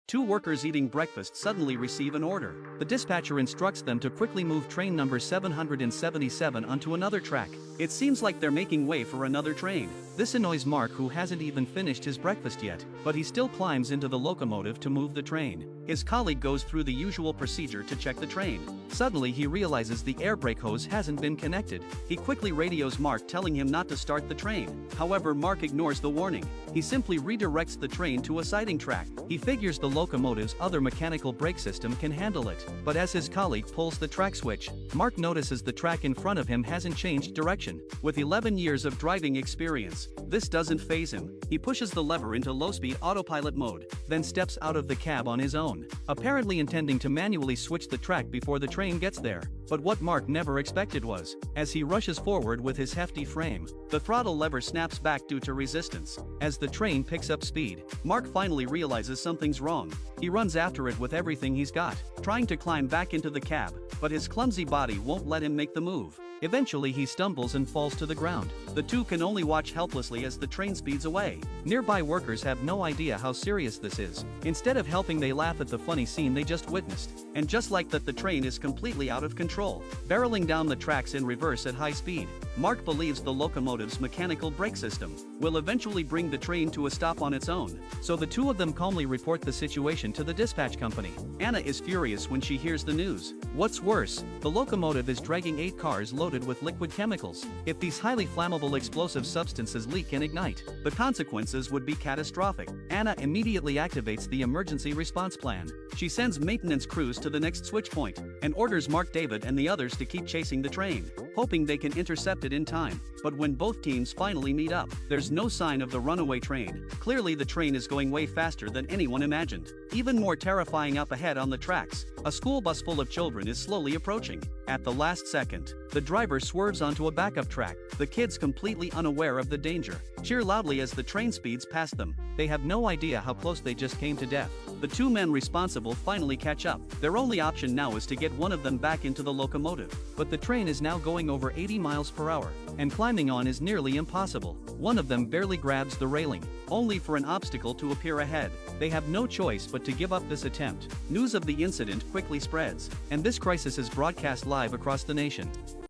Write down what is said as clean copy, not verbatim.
Two workers eating breakfast suddenly receive an order. The dispatcher instructs them to quickly move train number 777 onto another track. It seems like they're making way for another train. This annoys Mark, who hasn't even finished his breakfast yet, but he still climbs into the locomotive to move the train. His colleague goes through the usual procedure to check the train. Suddenly he realizes the air brake hose hasn't been connected. He quickly radios Mark, telling him not to start the train. However, Mark ignores the warning. He simply redirects the train to a siding track. He figures the locomotive's other mechanical brake system can handle it. But as his colleague pulls the track switch, Mark notices the track in front of him hasn't changed direction. With 11 years of driving experience, this doesn't faze him. He pushes the lever into low-speed autopilot mode, then steps out of the cab on his own, apparently intending to manually switch the track before the train gets there. But what Mark never expected was, as he rushes forward with his hefty frame, the throttle lever snaps back due to resistance. As the train picks up speed, Mark finally realizes something's wrong. He runs after it with everything he's got, trying to climb back into the cab, but his clumsy body won't let him make the move. Eventually he stumbles and falls to the ground. The two can only watch helplessly as the train speeds away. Nearby workers have no idea how serious this is. Instead of helping, they laugh at the funny scene they just witnessed. And just like that, the train is completely out of control, barreling down the tracks in reverse at high speed. Mark believes the locomotive's mechanical brake system will eventually bring the train to a stop on its own, so the two of them calmly report the situation to the dispatch company. Anna is furious when she hears the news. What's worse, the locomotive is dragging 8 cars loaded with liquid chemicals. If these highly flammable explosive substances leak and ignite, the consequences would be catastrophic. Anna immediately activates the emergency response plan. She sends maintenance crews to the next switch point and orders Mark, David, and the others to keep chasing the train, hoping they can intercept it in time. But when both teams finally meet up, there's no sign of the runaway train. Clearly the train is going way faster than anyone imagined. Even more terrifying, up ahead on the tracks, a school bus full of children is slowly approaching. At the last second, the driver swerves onto a backup track. The kids, completely unaware of the danger, cheer loudly as the train speeds past them. They have no idea how close they just came to death. The two men responsible finally catch up. Their only option now is to get one of them back into the locomotive. But the train is now going over 80 miles per hour, and climbing on is nearly impossible. One of them barely grabs the railing, only for an obstacle to appear ahead. They have no choice but to give up this attempt. News of the incident quickly spreads, and this crisis is broadcast live across the nation.